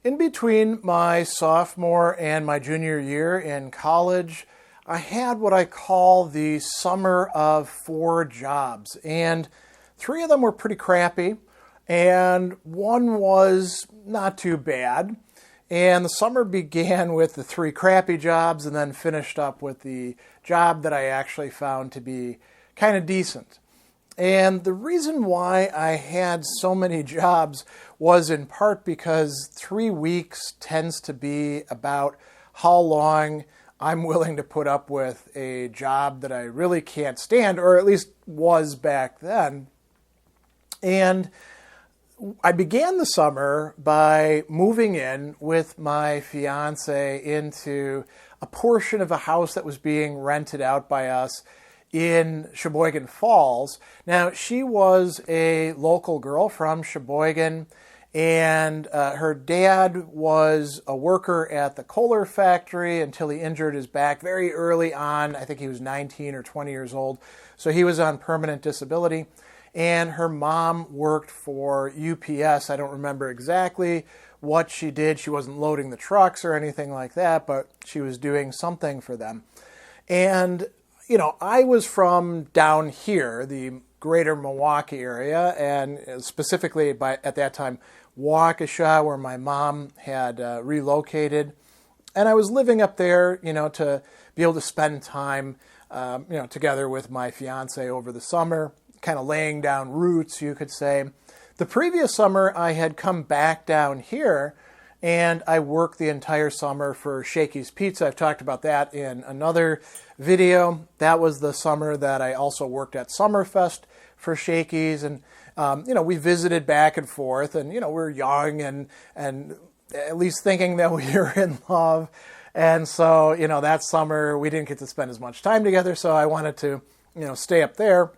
In between my sophomore and my junior year in college, I had what I call the summer of 4 jobs. And 3 of them were pretty crappy, and one was not too bad. And the summer began with the 3 crappy jobs and then finished up with the job that I actually found to be kind of decent. And the reason why I had so many jobs was in part because 3 weeks tends to be about how long I'm willing to put up with a job that I really can't stand, or at least was back then. And I began the summer by moving in with my fiance into a portion of a house that was being rented out by us in Sheboygan Falls. Now, she was a local girl from Sheboygan, and her dad was a worker at the Kohler factory until he injured his back very early on. I think he was 19 or 20 years old, so he was on permanent disability. And her mom worked for UPS. I don't remember exactly what she did. She wasn't loading the trucks or anything like that, but she was doing something for them. And I was from down here, the greater Milwaukee area, and specifically at that time, Waukesha, where my mom had relocated. And I was living up there, to be able to spend time, together with my fiance over the summer, kind of laying down roots, you could say. The previous summer, I had come back down here, and I worked the entire summer for Shakey's Pizza. I've talked about that in another video. That was the summer that I also worked at Summerfest for Shakey's, and we visited back and forth, and we were young and at least thinking that we were in love. And so that summer we didn't get to spend as much time together, so I wanted to stay up there.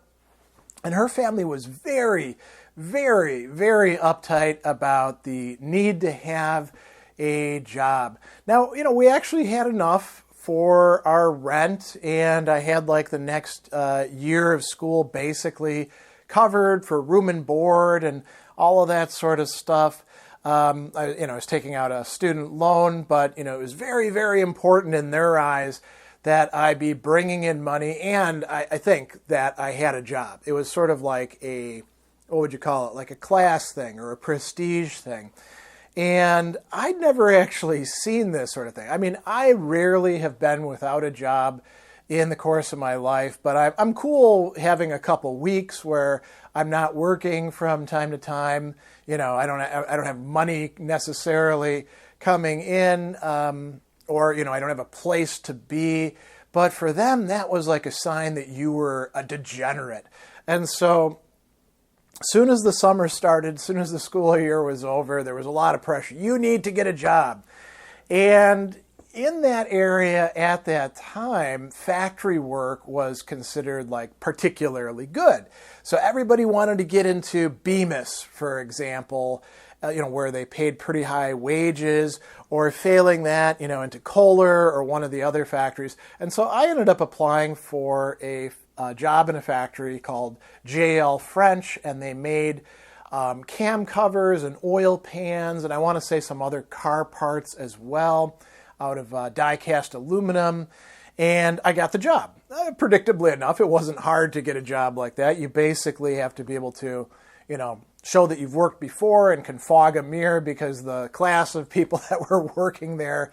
And her family was very, very, very uptight about the need to have a job. Now, we actually had enough for our rent, and I had like the next year of school basically covered for room and board and all of that sort of stuff. I was taking out a student loan, but it was very, very important in their eyes that I be bringing in money, and I think that I had a job. It was sort of like what would you call it, like a class thing or a prestige thing. And I'd never actually seen this sort of thing. I mean, I rarely have been without a job in the course of my life, but I'm cool having a couple weeks where I'm not working from time to time. I don't have money necessarily coming in, or I don't have a place to be. But for them, that was like a sign that you were a degenerate. And so as soon as the summer started, as soon as the school year was over, there was a lot of pressure. You need to get a job. And in that area at that time, factory work was considered like particularly good. So everybody wanted to get into Bemis, for example, where they paid pretty high wages, or failing that, into Kohler or one of the other factories. And so I ended up applying for a job in a factory called JL French, and they made cam covers and oil pans, and I want to say some other car parts as well, out of die-cast aluminum, and I got the job. Predictably enough, it wasn't hard to get a job like that. You basically have to be able to, show that you've worked before and can fog a mirror, because the class of people that were working there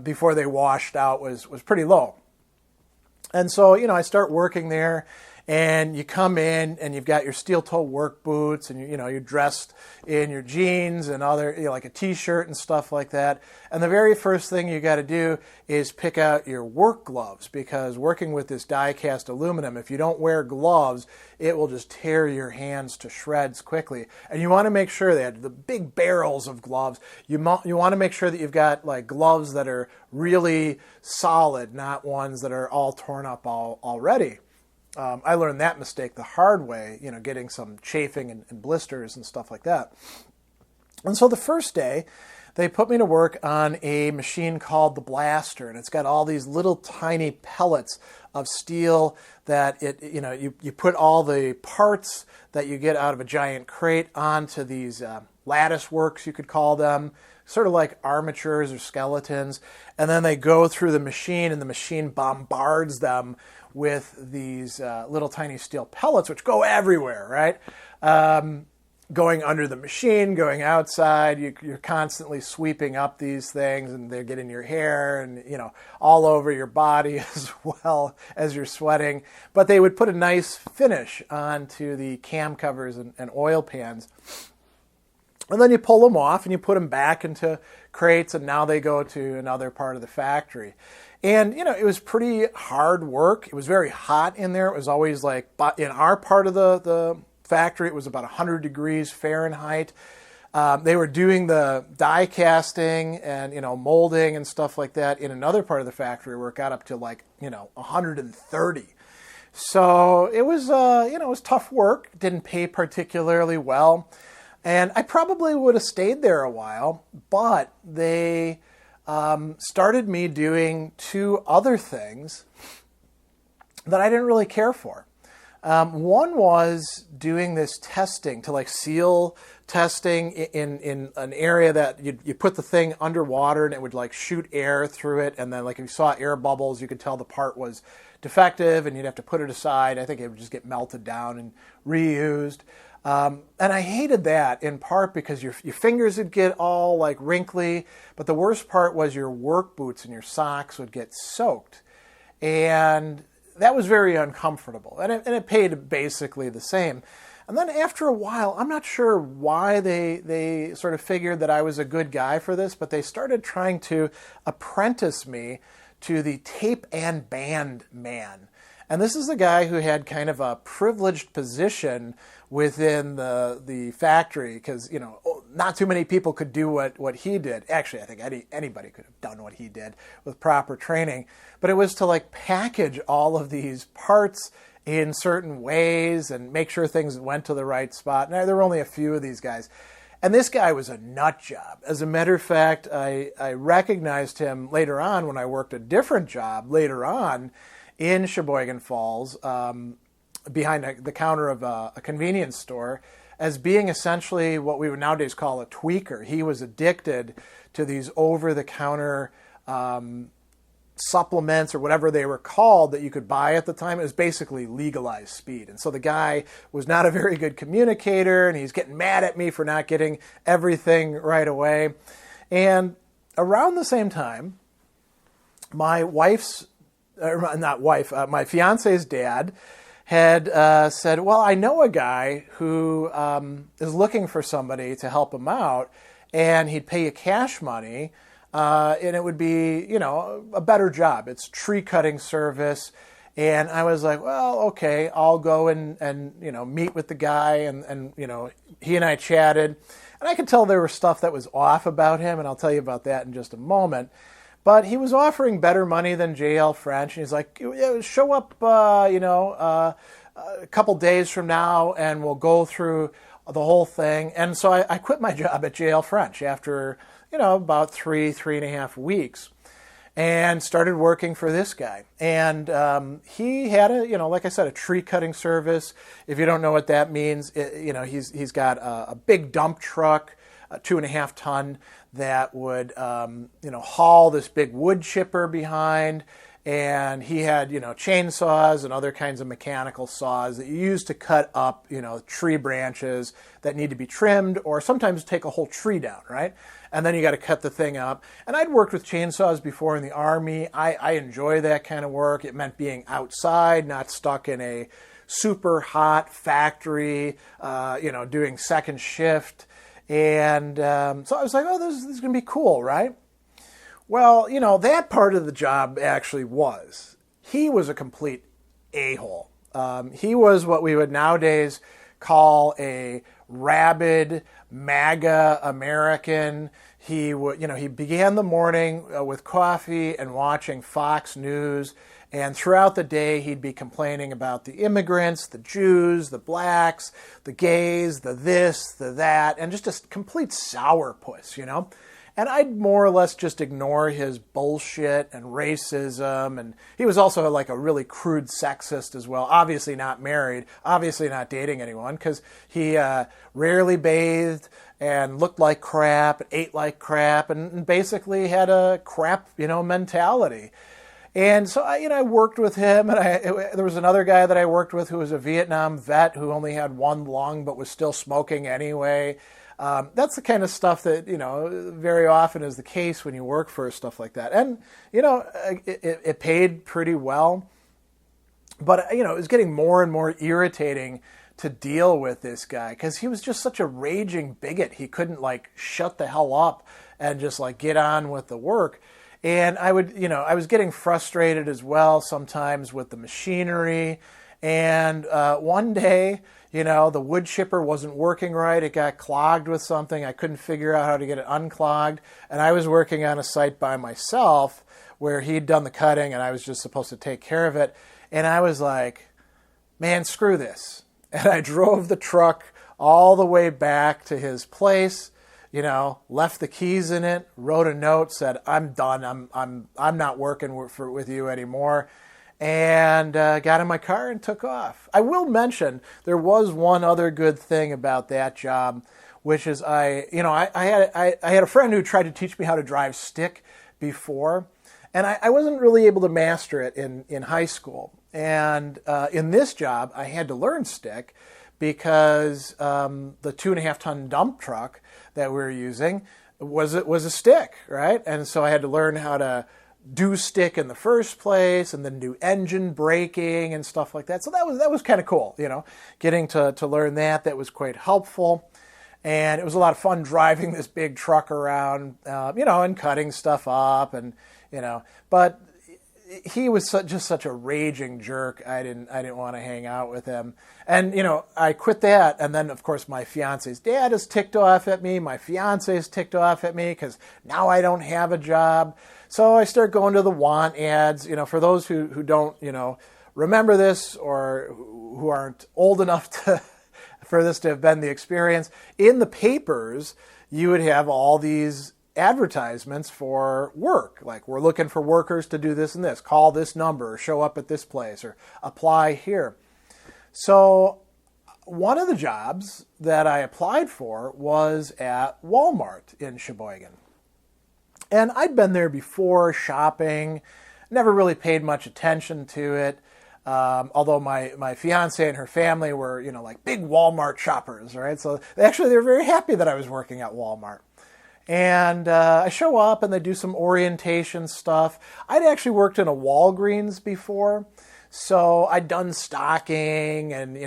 before they washed out was pretty low. And so, I start working there, and you come in and you've got your steel-toe work boots, and you're dressed in your jeans and other, like a t-shirt and stuff like that. And the very first thing you got to do is pick out your work gloves, because working with this die-cast aluminum, if you don't wear gloves, it will just tear your hands to shreds quickly. And you want to make sure that the big barrels of gloves, you want to make sure that you've got like gloves that are really solid, not ones that are all torn up already. I learned that mistake the hard way, getting some chafing and blisters and stuff like that. And so the first day, they put me to work on a machine called the blaster, and it's got all these little tiny pellets of steel that you put all the parts that you get out of a giant crate onto these lattice works, you could call them, sort of like armatures or skeletons. And then they go through the machine, and the machine bombards them with these little tiny steel pellets, which go everywhere, right? Going under the machine, going outside, you're constantly sweeping up these things, and they get in your hair and, all over your body as well as you're sweating. But they would put a nice finish onto the cam covers and oil pans. And then you pull them off and you put them back into crates, and now they go to another part of the factory. And, it was pretty hard work. It was very hot in there. It was always like, in our part of the factory, it was about 100 degrees Fahrenheit. They were doing the die casting and, molding and stuff like that in another part of the factory where it got up to 130. So it was, it was tough work. Didn't pay particularly well. And I probably would have stayed there a while, but they started me doing two other things that I didn't really care for. One was doing this testing to seal testing in an area that you put the thing underwater and it would shoot air through it. And then if you saw air bubbles, you could tell the part was defective and you'd have to put it aside. I think it would just get melted down and reused. And I hated that in part because your fingers would get all wrinkly, but the worst part was your work boots and your socks would get soaked. And that was very uncomfortable. And it paid basically the same. And then after a while, I'm not sure why they sort of figured that I was a good guy for this, but they started trying to apprentice me to the tape and band man. And this is a guy who had kind of a privileged position within the factory because, not too many people could do what he did. Actually, I think anybody could have done what he did with proper training. But it was to package all of these parts in certain ways and make sure things went to the right spot. And there were only a few of these guys. And this guy was a nut job. As a matter of fact, I recognized him later on when I worked a different job later on in Sheboygan Falls, behind the counter of a convenience store, as being essentially what we would nowadays call a tweaker. He was addicted to these over-the-counter supplements or whatever they were called that you could buy at the time. It was basically legalized speed. And so the guy was not a very good communicator, and he's getting mad at me for not getting everything right away. And around the same time, my fiance's dad had said, well, I know a guy who is looking for somebody to help him out, and he'd pay you cash money, and it would be, a better job. It's tree cutting service. And I was like, well, okay, I'll go and meet with the guy. And he and I chatted. And I could tell there was stuff that was off about him, and I'll tell you about that in just a moment. But he was offering better money than J.L. French, and he's like, show up, a couple days from now, and we'll go through the whole thing. And so I quit my job at J.L. French after, about 3.5 weeks, and started working for this guy. And he had like I said, a tree cutting service. If you don't know what that means, he's got a big dump truck, a 2.5 ton, that would, haul this big wood chipper behind. And he had, chainsaws and other kinds of mechanical saws that you use to cut up, tree branches that need to be trimmed, or sometimes take a whole tree down, right? And then you got to cut the thing up. And I'd worked with chainsaws before in the Army. I enjoy that kind of work. It meant being outside, not stuck in a super hot factory, doing second shift. And so I was like, oh, this is going to be cool, right? Well, that part of the job actually was. He was a complete a-hole. He was what we would nowadays call a rabid MAGA American. He began the morning with coffee and watching Fox News. And throughout the day, he'd be complaining about the immigrants, the Jews, the blacks, the gays, the this, the that, and just a complete sourpuss, And I'd more or less just ignore his bullshit and racism. And he was also like a really crude sexist as well. Obviously not married, obviously not dating anyone, because he rarely bathed and looked like crap, ate like crap, and basically had a crap, mentality. And so I worked with him, and there was another guy that I worked with who was a Vietnam vet who only had one lung but was still smoking anyway. That's the kind of stuff that, very often is the case when you work for stuff like that. And, it paid pretty well. But, it was getting more and more irritating to deal with this guy because he was just such a raging bigot. He couldn't, shut the hell up and just, get on with the work. And I was getting frustrated as well sometimes with the machinery. And one day, the wood chipper wasn't working right. It got clogged with something. I couldn't figure out how to get it unclogged. And I was working on a site by myself where he'd done the cutting and I was just supposed to take care of it. And I was like, man, screw this. And I drove the truck all the way back to his place, left the keys in it, wrote a note, said, I'm done. I'm not working with you anymore. And got in my car and took off. I will mention there was one other good thing about that job, which is I had a friend who tried to teach me how to drive stick before, and I wasn't really able to master it in high school. And in this job, I had to learn stick because the 2.5-ton dump truck that we were using was a stick, right? And so I had to learn how to do stick in the first place and then do engine braking and stuff like that. So that was kind of cool, getting to learn that. That was quite helpful. And it was a lot of fun driving this big truck around, and cutting stuff up and, but he was just such a raging jerk. I didn't want to hang out with him. And, I quit that. And then, of course, my fiance's dad is ticked off at me. My fiance is ticked off at me because now I don't have a job. So I start going to the want ads. For those who don't, remember this or who aren't old enough for this to have been the experience, in the papers, you would have all these advertisements for work, like we're looking for workers to do this and this, call this number, or show up at this place, or apply here. So one of the jobs that I applied for was at Walmart in Sheboygan. And I'd been there before shopping, never really paid much attention to it, although my fiance and her family were, big Walmart shoppers, right? So they were very happy that I was working at Walmart. And I show up and they do some orientation stuff. I'd actually worked in a Walgreens before, so I'd done stocking and,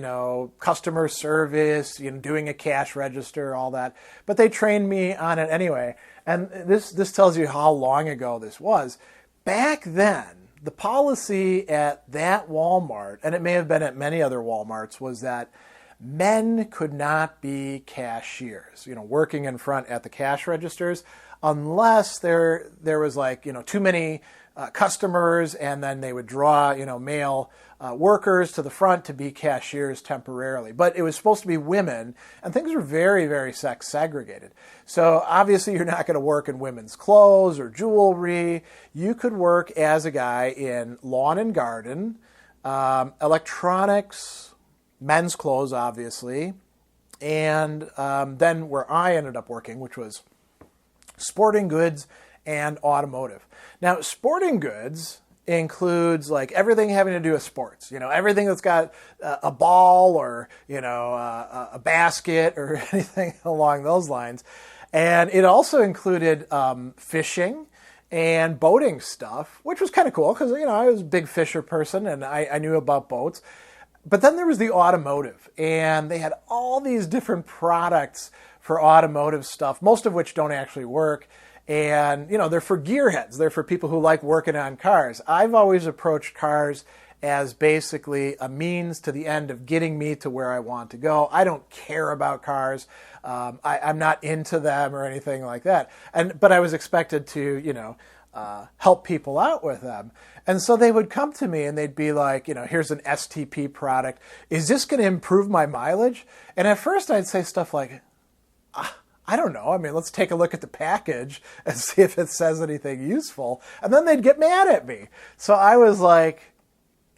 customer service, doing a cash register, all that. But they trained me on it anyway. And this tells you how long ago this was. Back then, the policy at that Walmart, and it may have been at many other Walmarts, was that men could not be cashiers, working in front at the cash registers, unless there was too many customers, and then they would draw, male workers to the front to be cashiers temporarily. But it was supposed to be women, and things were very, very sex segregated. So obviously you're not going to work in women's clothes or jewelry. You could work as a guy in lawn and garden, electronics, men's clothes, obviously, and then where I ended up working, which was sporting goods and automotive. Now, sporting goods includes everything having to do with sports. Everything that's got a ball or a basket or anything along those lines, and it also included fishing and boating stuff, which was kind of cool because I was a big fisher person and I knew about boats. But then there was the automotive, and they had all these different products for automotive stuff, most of which don't actually work. And, they're for gearheads. They're for people who like working on cars. I've always approached cars as basically a means to the end of getting me to where I want to go. I don't care about cars. I'm not into them or anything like that. But I was expected to, help people out with them. And so they would come to me and they'd be like, here's an STP product. Is this going to improve my mileage? And at first I'd say stuff like, I don't know. I mean, let's take a look at the package and see if it says anything useful. And then they'd get mad at me. So I was like,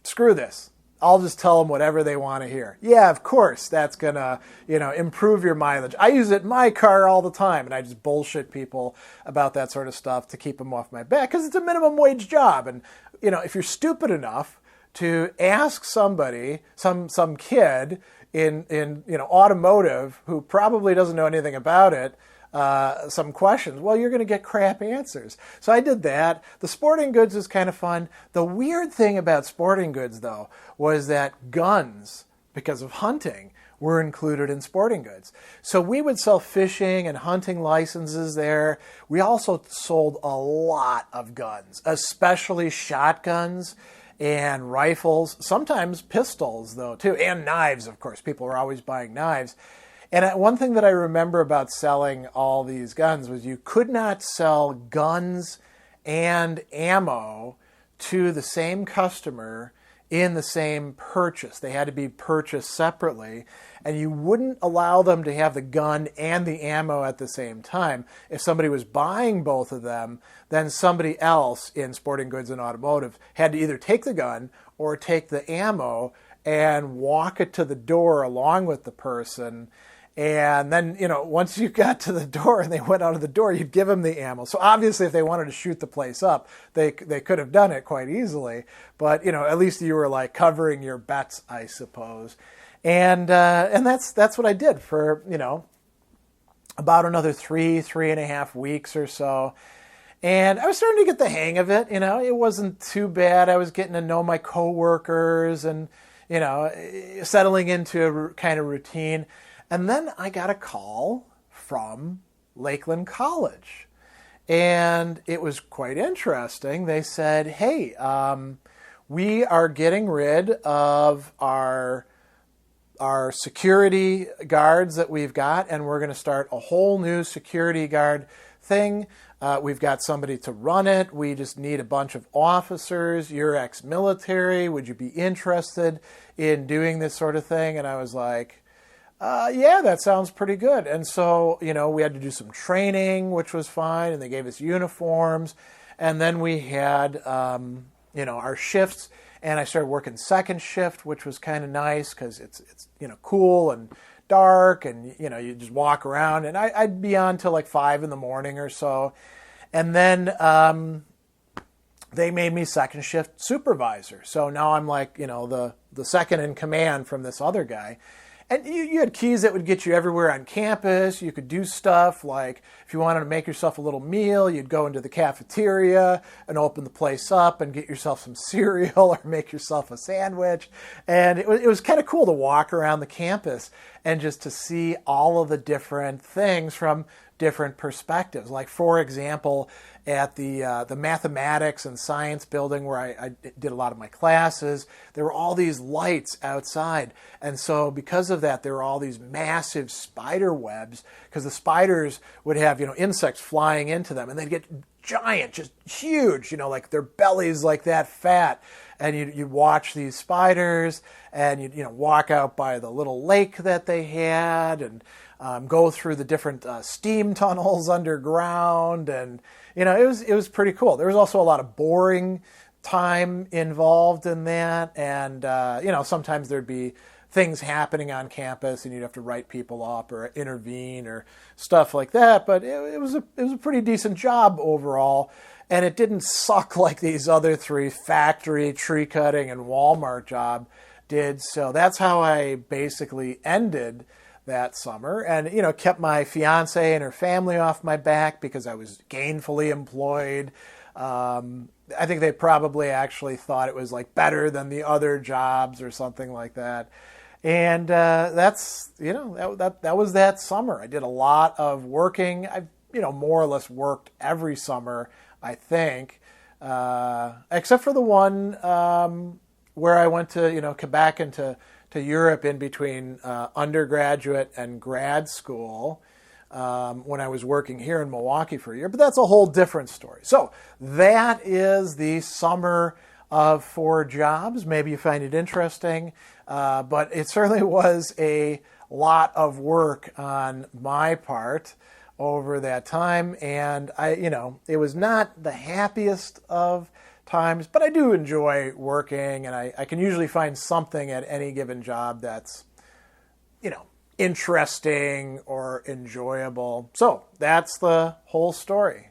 screw this. I'll just tell them whatever they want to hear. Yeah, of course, that's going to, improve your mileage. I use it in my car all the time, and I just bullshit people about that sort of stuff to keep them off my back because it's a minimum wage job. And, if you're stupid enough to ask somebody, some kid in automotive who probably doesn't know anything about it, some questions, well, you're going to get crap answers. So I did that. The sporting goods was kind of fun. The weird thing about sporting goods, though, was that guns, because of hunting, were included in sporting goods. So we would sell fishing and hunting licenses there. We also sold a lot of guns, especially shotguns and rifles, sometimes pistols, though, too, and knives, of course. People were always buying knives. And one thing that I remember about selling all these guns was you could not sell guns and ammo to the same customer in the same purchase. They had to be purchased separately, and you wouldn't allow them to have the gun and the ammo at the same time. If somebody was buying both of them, then somebody else in sporting goods and automotive had to either take the gun or take the ammo and walk it to the door along with the person. And then, once you got to the door and they went out of the door, you'd give them the ammo. So obviously, if they wanted to shoot the place up, they could have done it quite easily. But, at least you were like covering your bets, I suppose. And that's what I did for, about another 3.5 weeks or so. And I was starting to get the hang of it. It wasn't too bad. I was getting to know my coworkers and, settling into a kind of routine. And then I got a call from Lakeland College, and it was quite interesting. They said, hey, we are getting rid of our security guards that we've got, and we're going to start a whole new security guard thing. We've got somebody to run it. We just need a bunch of officers. You're ex-military. Would you be interested in doing this sort of thing? And I was like, yeah, that sounds pretty good. And so, we had to do some training, which was fine, and they gave us uniforms. And then we had, our shifts, and I started working second shift, which was kind of nice because it's cool and dark, and, you just walk around. And I'd be on till like 5 a.m. or so. And then they made me second shift supervisor. So now I'm like, the second in command from this other guy. And you had keys that would get you everywhere on campus. You could do stuff like if you wanted to make yourself a little meal, you'd go into the cafeteria and open the place up and get yourself some cereal or make yourself a sandwich. And it was kind of cool to walk around the campus and just to see all of the different things from different perspectives. Like, for example, at the mathematics and science building where I did a lot of my classes, there were all these lights outside. And so because of that, there were all these massive spider webs because the spiders would have, insects flying into them, and they'd get giant, just huge, like their bellies like that fat. And you'd watch these spiders, and you'd walk out by the little lake that they had, and go through the different steam tunnels underground, and it was pretty cool. There was also a lot of boring time involved in that, and sometimes there'd be things happening on campus, and you'd have to write people up or intervene or stuff like that. But it was a pretty decent job overall. And it didn't suck like these other 3 factory, tree cutting, and Walmart job did. So that's how I basically ended that summer, and kept my fiance and her family off my back because I was gainfully employed. I think they probably actually thought it was like better than the other jobs or something like that. And that's that was that summer. I did a lot of working. I more or less worked every summer, I think, except for the one where I went to back into Europe in between undergraduate and grad school when I was working here in Milwaukee for a year. But that's a whole different story. So that is the summer of 4 jobs. Maybe you find it interesting, but it certainly was a lot of work on my part over that time, and it was not the happiest of times, but I do enjoy working, and I can usually find something at any given job that's, interesting or enjoyable. So that's the whole story.